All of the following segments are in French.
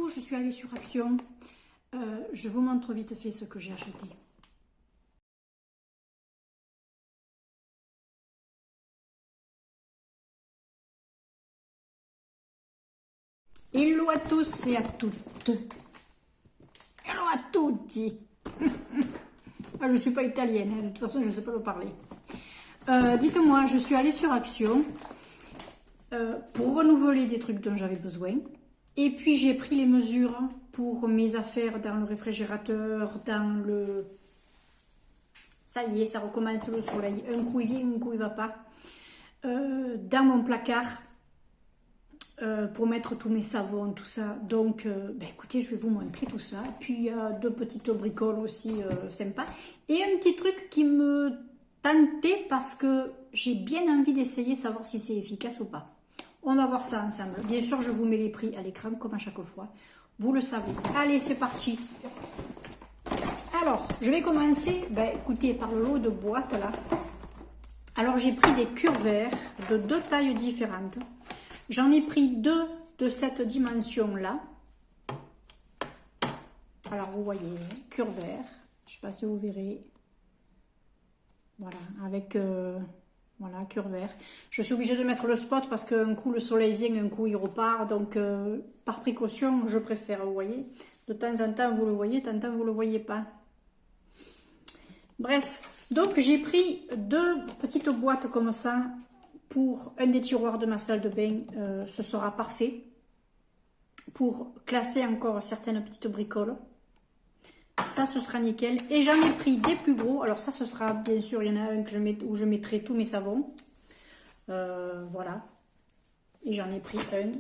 Coucou, je suis allée sur Action. Je vous montre vite fait ce que j'ai acheté. Hello à tous et à toutes. Hello à tutti. Je ne suis pas italienne, de toute façon je ne sais pas le parler. Dites-moi, je suis allée sur Action pour renouveler des trucs dont j'avais besoin. Et puis j'ai pris les mesures pour mes affaires dans le réfrigérateur, dans le... Ça y est, ça recommence le soleil. Un coup il vient, un coup il ne va pas. Dans mon placard, pour mettre tous mes savons, tout ça. Donc, écoutez, je vais vous montrer tout ça. Puis il y a deux petites bricoles aussi sympas. Et un petit truc qui me tentait parce que j'ai bien envie d'essayer, savoir si c'est efficace ou pas. On va voir ça ensemble. Bien sûr, je vous mets les prix à l'écran, comme à chaque fois. Vous le savez. Allez, c'est parti. Alors, je vais commencer, écoutez, par le lot de boîtes, là. Alors, j'ai pris des cure-verres de deux tailles différentes. J'en ai pris deux de cette dimension-là. Alors, vous voyez, cure-verre. Je ne sais pas si vous verrez. Voilà, avec... Voilà, cure-verre. Je suis obligée de mettre le spot parce qu'un coup le soleil vient, un coup il repart. Donc, par précaution, je préfère, vous voyez. De temps en temps, vous le voyez, de temps en temps, vous ne le voyez pas. Bref, donc j'ai pris deux petites boîtes comme ça pour un des tiroirs de ma salle de bain. Ce sera parfait pour classer encore certaines petites bricoles. Ça, ce sera nickel. Et j'en ai pris des plus gros. Alors ça, ce sera, bien sûr, il y en a un que où je mettrai tous mes savons. Voilà. Et j'en ai pris un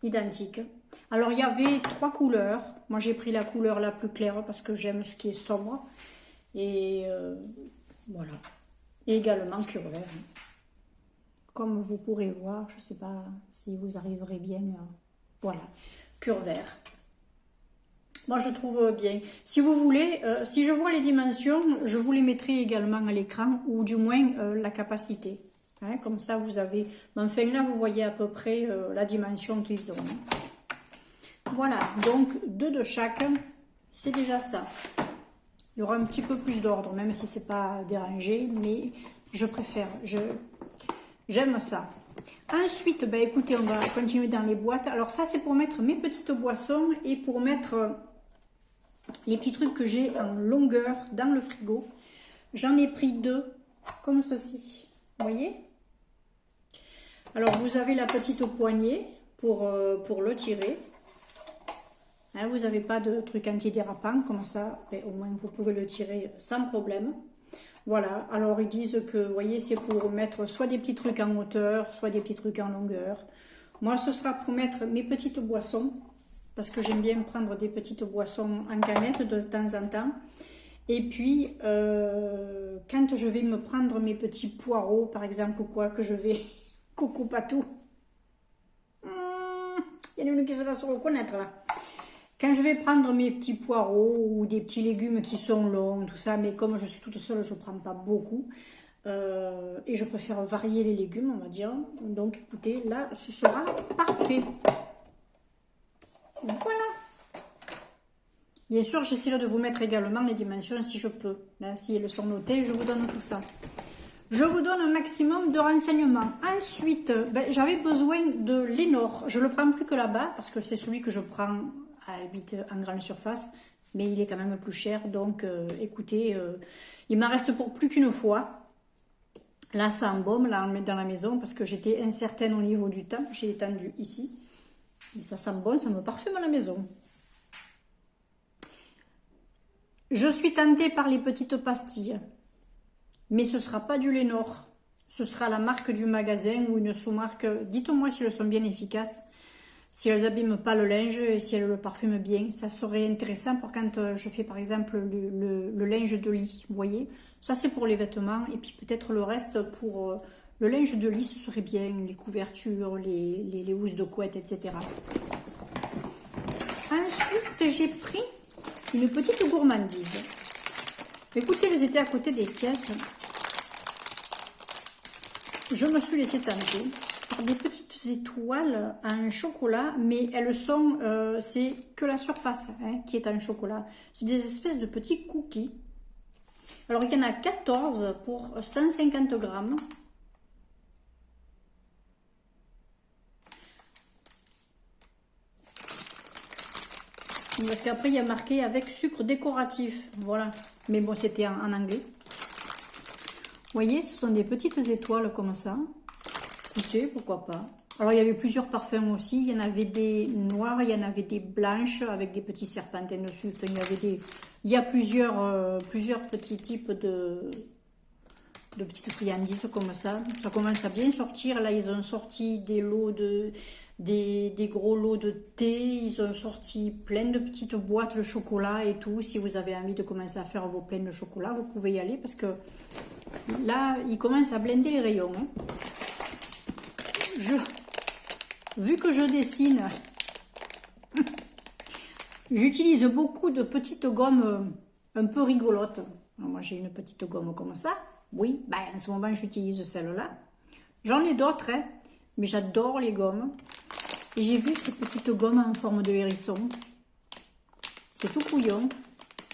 identique. Alors, il y avait trois couleurs. Moi, j'ai pris la couleur la plus claire parce que j'aime ce qui est sombre. Et voilà. Et également cure-verre. Comme vous pourrez voir, je ne sais pas si vous arriverez bien. Voilà. Cure-verre. Moi, je trouve bien. Si vous voulez, si je vois les dimensions, je vous les mettrai également à l'écran, ou du moins la capacité. Hein, comme ça, vous avez... Mais enfin, là, vous voyez à peu près la dimension qu'ils ont. Voilà, donc deux de chaque, c'est déjà ça. Il y aura un petit peu plus d'ordre, même si c'est pas dérangé, mais je préfère, j'aime ça. Ensuite, écoutez, on va continuer dans les boîtes. Alors ça, c'est pour mettre mes petites boissons et pour mettre... les petits trucs que j'ai en longueur dans le frigo. J'en ai pris deux, comme ceci. Vous voyez? Alors, vous avez la petite poignée pour le tirer. Hein, vous n'avez pas de truc antidérapant, comme ça, au moins vous pouvez le tirer sans problème. Voilà, alors ils disent que, vous voyez, c'est pour mettre soit des petits trucs en hauteur, soit des petits trucs en longueur. Moi, ce sera pour mettre mes petites boissons. Parce que j'aime bien prendre des petites boissons en canette de temps en temps. Et puis, quand je vais me prendre mes petits poireaux, par exemple, ou quoi, que je vais... Coucou Patou. Il y en a une qui se va se reconnaître, là. Quand je vais prendre mes petits poireaux ou des petits légumes qui sont longs, tout ça, mais comme je suis toute seule, je ne prends pas beaucoup. Et je préfère varier les légumes, on va dire. Donc, écoutez, là, ce sera parfait. Voilà. Bien sûr, j'essaierai de vous mettre également les dimensions si je peux. Là, si elles sont notées, je vous donne tout ça. Je vous donne un maximum de renseignements. Ensuite, j'avais besoin de Lénore. Je ne le prends plus que là-bas parce que c'est celui que je prends à vite en grande surface. Mais il est quand même plus cher. Donc, écoutez, il m'en reste pour plus qu'une fois. Là, ça embaume là, dans la maison parce que j'étais incertaine au niveau du temps. J'ai étendu ici. Et ça sent bon, ça me parfume à la maison. Je suis tentée par les petites pastilles. Mais ce ne sera pas du Lénore. Ce sera la marque du magasin ou une sous-marque. Dites-moi si elles sont bien efficaces. Si elles n'abîment pas le linge et si elles le parfument bien. Ça serait intéressant pour quand je fais par exemple le linge de lit. Vous voyez? Ça c'est pour les vêtements. Et puis peut-être le reste pour... le linge de lit, ce serait bien, les couvertures, les housses de couette, etc. Ensuite, j'ai pris une petite gourmandise. Écoutez, elles étaient à côté des caisses. Je me suis laissé tenter. par des petites étoiles en chocolat, mais elles sont, c'est que la surface hein, qui est en chocolat. C'est des espèces de petits cookies. Alors, il y en a 14 pour 150 grammes. Parce qu'après, il y a marqué avec sucre décoratif. Voilà. Mais bon, c'était en anglais. Vous voyez, ce sont des petites étoiles comme ça. Écoutez, pourquoi pas. Alors, il y avait plusieurs parfums aussi. Il y en avait des noirs, il y en avait des blanches avec des petits serpentins dessus. Enfin, il y a plusieurs petits types de petites friandises comme ça. Ça commence à bien sortir. Là, ils ont sorti des lots des gros lots de thé. Ils ont sorti plein de petites boîtes de chocolat et tout. Si vous avez envie de commencer à faire vos pleines de chocolat, vous pouvez y aller parce que là, ils commencent à blinder les rayons. Hein. Vu que je dessine, j'utilise beaucoup de petites gommes un peu rigolotes. Alors moi, j'ai une petite gomme comme ça. Oui, ben, en ce moment, j'utilise celle-là. J'en ai d'autres, hein, mais j'adore les gommes. Et j'ai vu ces petites gommes en forme de hérisson. C'est tout couillon,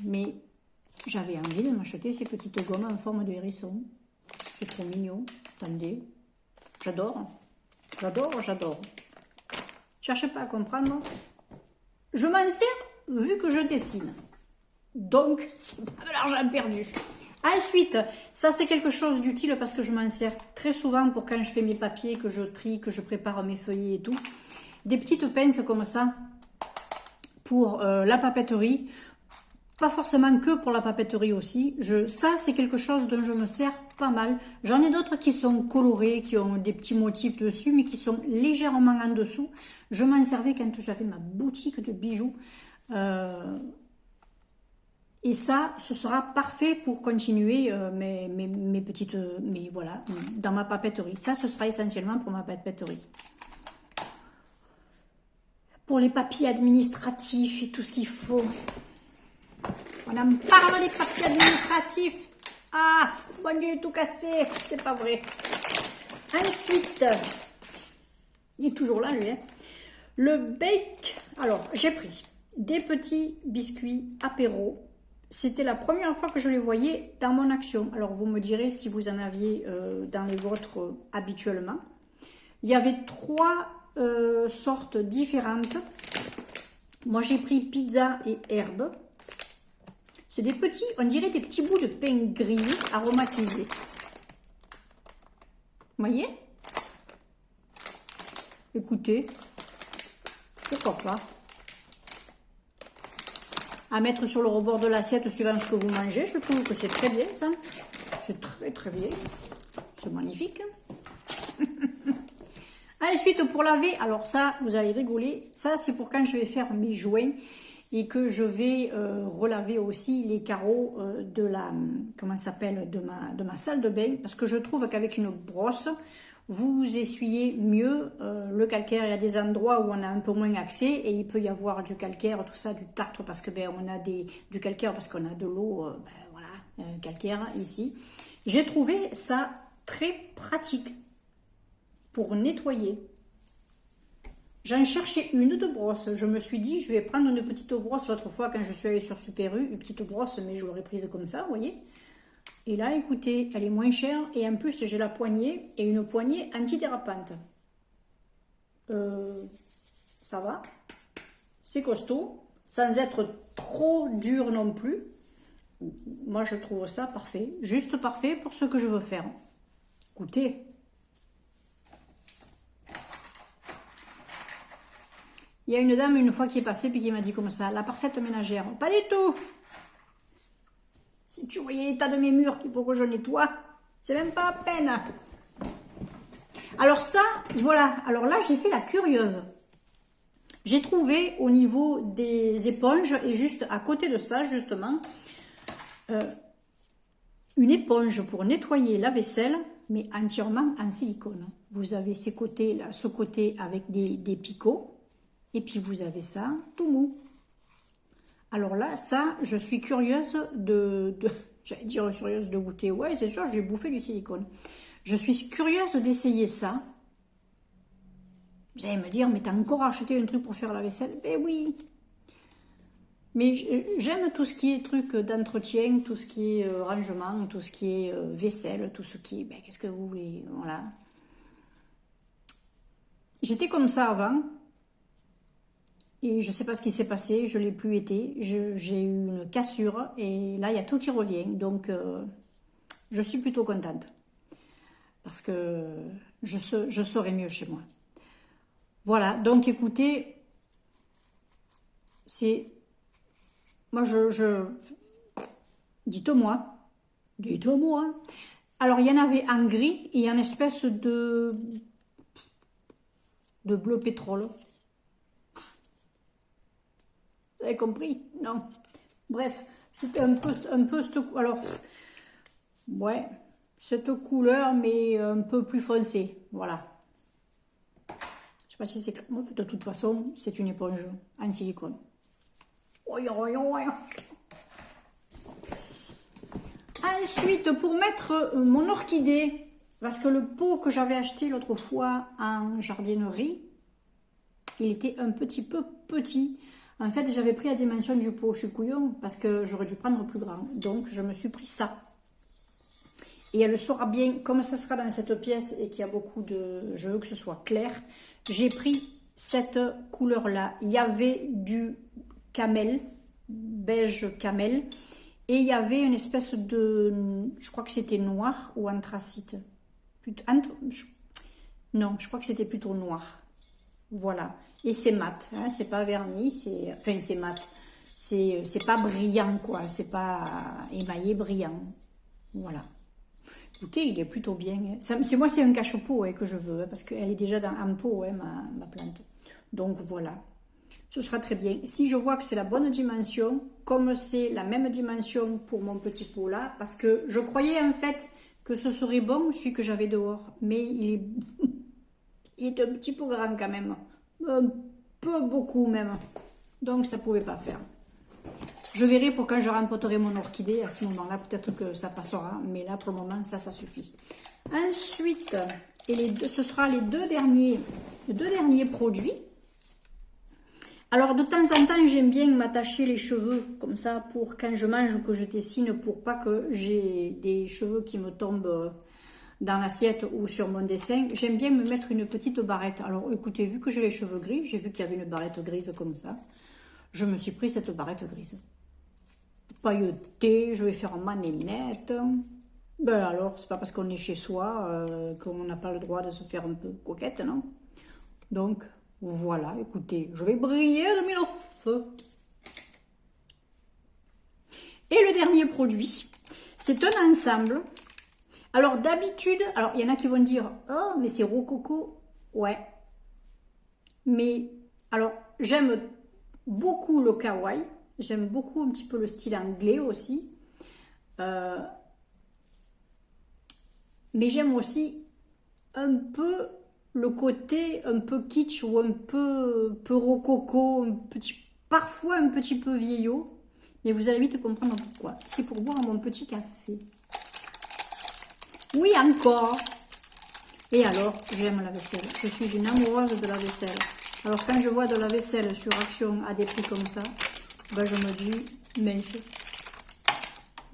mais j'avais envie de m'acheter ces petites gommes en forme de hérisson. C'est trop mignon. Attendez, j'adore. J'adore, j'adore. Cherchez pas à comprendre. Je m'en sers vu que je dessine. Donc, c'est pas de l'argent perdu. Ensuite, ça c'est quelque chose d'utile parce que je m'en sers très souvent pour quand je fais mes papiers, que je trie, que je prépare mes feuillets et tout. Des petites pinces comme ça pour la papeterie. Pas forcément que pour la papeterie aussi. Ça, c'est quelque chose dont je me sers pas mal. J'en ai d'autres qui sont colorés, qui ont des petits motifs dessus, mais qui sont légèrement en dessous. Je m'en servais quand j'avais ma boutique de bijoux. Et ça, ce sera parfait pour continuer mes petites... voilà, dans ma papeterie. Ça, ce sera essentiellement pour ma papeterie. Pour les papiers administratifs et tout ce qu'il faut... On en parle des papiers administratifs. Ah, mon Dieu, tout cassé. C'est pas vrai. Ensuite, il est toujours là, lui. Hein. Le bake. Alors, j'ai pris des petits biscuits apéro. C'était la première fois que je les voyais dans mon action. Alors, vous me direz si vous en aviez dans les vôtres habituellement. Il y avait 3 sortes différentes. Moi, j'ai pris pizza et herbe. C'est des petits, on dirait des petits bouts de pain grillé aromatisés. Vous voyez? Écoutez, pourquoi pas? À mettre sur le rebord de l'assiette suivant ce que vous mangez. Je trouve que c'est très bien ça. C'est très très bien. C'est magnifique. Ensuite, pour laver, alors ça, vous allez rigoler. Ça, c'est pour quand je vais faire mes joints. Et que je vais relaver aussi les carreaux de la, comment ça s'appelle, de ma salle de bain. Parce que je trouve qu'avec une brosse, vous essuyez mieux le calcaire. Il y a des endroits où on a un peu moins accès et il peut y avoir du calcaire, tout ça, du tartre parce que on a du calcaire parce qu'on a de l'eau, voilà, calcaire ici. J'ai trouvé ça très pratique pour nettoyer. J'en cherchais une de brosse. Je me suis dit, je vais prendre une petite brosse. L'autre fois, quand je suis allée sur Super U, une petite brosse, mais je l'aurais prise comme ça, vous voyez. Et là, écoutez, elle est moins chère. Et en plus, j'ai la poignée et une poignée antidérapante. Ça va. C'est costaud. Sans être trop dur non plus. Moi, je trouve ça parfait. Juste parfait pour ce que je veux faire. Écoutez. Il y a une dame une fois qui est passée puis qui m'a dit comme ça, la parfaite ménagère. Pas du tout. Si tu voyais l'état de mes murs qu'il faut que je nettoie, c'est même pas à peine. Alors ça, voilà. Alors là, j'ai fait la curieuse. J'ai trouvé au niveau des éponges et juste à côté de ça, justement, une éponge pour nettoyer la vaisselle, mais entièrement en silicone. Vous avez ces côtés là, ce côté avec des picots. Et puis vous avez ça, tout mou. Alors là, ça, je suis curieuse j'allais dire curieuse de goûter. Ouais, c'est sûr, j'ai bouffé du silicone. Je suis curieuse d'essayer ça. Vous allez me dire, mais t'as encore acheté un truc pour faire la vaisselle? Ben oui. Mais j'aime tout ce qui est truc d'entretien, tout ce qui est rangement, tout ce qui est vaisselle, tout ce qui est... Ben, qu'est-ce que vous voulez? Voilà. J'étais comme ça avant. Et je ne sais pas ce qui s'est passé, je ne l'ai plus été. J'ai eu une cassure et là, il y a tout qui revient. Donc, je suis plutôt contente. Parce que je serai mieux chez moi. Voilà, donc écoutez, c'est... Moi, dites-moi. Dites-moi. Alors, il y en avait en gris et en espèce de bleu pétrole. Vous avez compris? Non. Bref, c'est un peu alors, ouais, cette couleur, mais un peu plus foncée. Voilà. Je sais pas si c'est... De toute façon, c'est une éponge en silicone. Ensuite, pour mettre mon orchidée, parce que le pot que j'avais acheté l'autre fois en jardinerie, il était un petit peu petit. En fait, j'avais pris la dimension du pot, je suis couillon, parce que j'aurais dû prendre plus grand. Donc, je me suis pris ça. Et elle sera bien, comme ça sera dans cette pièce et qu'il y a beaucoup de... Je veux que ce soit clair. J'ai pris cette couleur-là. Il y avait du camel, beige camel. Et il y avait une espèce de... Je crois que c'était noir ou anthracite. Non, je crois que c'était plutôt noir. Voilà. Et c'est mat, hein, c'est pas verni, enfin c'est mat. C'est pas brillant, quoi. C'est pas émaillé brillant. Voilà. Écoutez, il est plutôt bien. C'est moi, c'est un cache-pot que je veux, hein, parce qu'elle est déjà en pot, hein, ma plante. Donc voilà. Ce sera très bien. Si je vois que c'est la bonne dimension, comme c'est la même dimension pour mon petit pot là, parce que je croyais en fait que ce serait bon, celui que j'avais dehors. Mais il est un petit peu grand quand même. Un peu beaucoup même. Donc ça ne pouvait pas faire. Je verrai pour quand je rempoterai mon orchidée. À ce moment-là, peut-être que ça passera. Mais là, pour le moment, ça suffit. Ensuite, ce sera les deux derniers produits. Alors, de temps en temps, j'aime bien m'attacher les cheveux, comme ça, pour quand je mange ou que je dessine, pour pas que j'ai des cheveux qui me tombent dans l'assiette ou sur mon dessin. J'aime bien me mettre une petite barrette. Alors, écoutez, vu que j'ai les cheveux gris, j'ai vu qu'il y avait une barrette grise comme ça. Je me suis pris cette barrette grise. Pailletée, je vais faire ma nénette. Ben alors, c'est pas parce qu'on est chez soi qu'on n'a pas le droit de se faire un peu coquette, non? Donc... Voilà, écoutez, je vais briller de mille feux. Et le dernier produit, c'est un ensemble. Alors d'habitude, alors il y en a qui vont dire, oh mais c'est rococo. Ouais. Mais alors j'aime beaucoup le kawaii. J'aime beaucoup un petit peu le style anglais aussi. Mais j'aime aussi un peu le côté un peu kitsch ou un peu rococo, parfois un petit peu vieillot. Mais vous allez vite comprendre pourquoi. C'est pour boire mon petit café. Oui, encore. Et alors, j'aime la vaisselle. Je suis une amoureuse de la vaisselle. Alors, quand je vois de la vaisselle sur Action à des prix comme ça, ben je me dis, mince.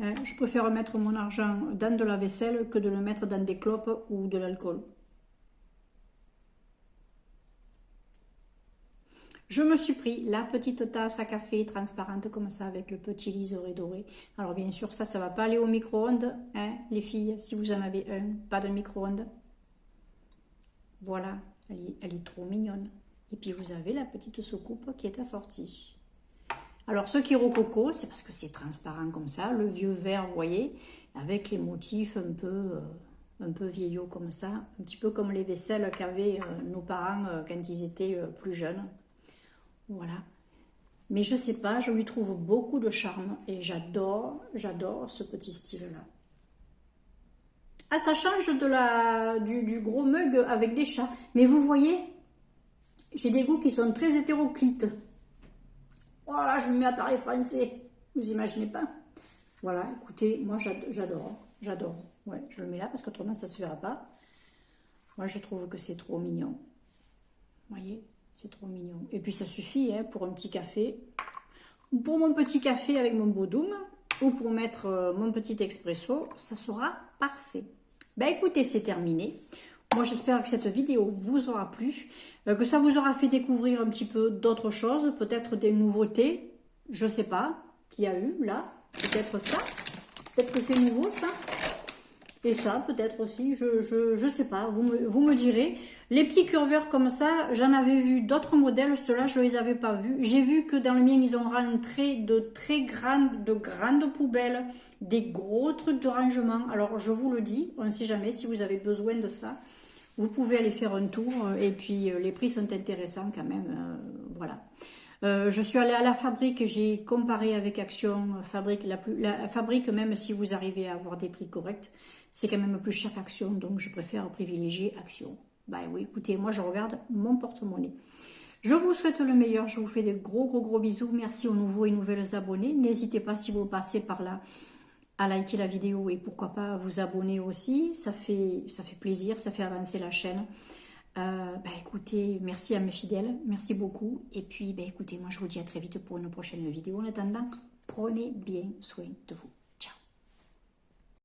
Hein, je préfère mettre mon argent dans de la vaisselle que de le mettre dans des clopes ou de l'alcool. Je me suis pris la petite tasse à café transparente comme ça avec le petit liseré doré. Alors bien sûr, ça va pas aller au micro-ondes, hein, les filles, si vous en avez un, pas de micro-ondes. Voilà, elle est trop mignonne. Et puis vous avez la petite soucoupe qui est assortie. Alors ce qui est rococo, c'est parce que c'est transparent comme ça, le vieux vert, vous voyez, avec les motifs un peu vieillots comme ça, un petit peu comme les vaisselles qu'avaient nos parents quand ils étaient plus jeunes. Voilà. Mais je sais pas, je lui trouve beaucoup de charme et j'adore ce petit style-là. Ah, ça change du gros mug avec des chats. Mais vous voyez, j'ai des goûts qui sont très hétéroclites. Voilà, je me mets à parler français. Vous imaginez pas? Voilà, écoutez, moi j'adore. Ouais, je le mets là parce qu'autrement ça se verra pas. Moi je trouve que c'est trop mignon. Vous voyez, c'est trop mignon. Et puis ça suffit hein, pour un petit café. Pour mon petit café avec mon Bodum ou pour mettre mon petit expresso, ça sera parfait. Ben écoutez, c'est terminé. Moi, j'espère que cette vidéo vous aura plu, que ça vous aura fait découvrir un petit peu d'autres choses, peut-être des nouveautés, je sais pas, qu'il y a eu là, peut-être ça, peut-être que c'est nouveau ça, et ça peut-être aussi, je sais pas, vous me direz. Les petits curveurs comme ça, j'en avais vu d'autres modèles, ceux-là je les avais pas vus. J'ai vu que dans le mien, ils ont rentré de très grandes poubelles, des gros trucs de rangement. Alors je vous le dis, on ne sait jamais si vous avez besoin de ça. Vous pouvez aller faire un tour et puis les prix sont intéressants quand même, voilà. Je suis allée à la fabrique, j'ai comparé avec Action, la fabrique même si vous arrivez à avoir des prix corrects, c'est quand même plus cher qu'Action, donc je préfère privilégier Action. Bah oui, écoutez, moi je regarde mon porte-monnaie. Je vous souhaite le meilleur, je vous fais de gros bisous, merci aux nouveaux et nouvelles abonnés. N'hésitez pas si vous passez par là à liker la vidéo et pourquoi pas vous abonner aussi, ça fait plaisir, ça fait avancer la chaîne. Bah écoutez, merci à mes fidèles, merci beaucoup. Et puis, bah écoutez, moi je vous dis à très vite pour une prochaine vidéo. En attendant, prenez bien soin de vous.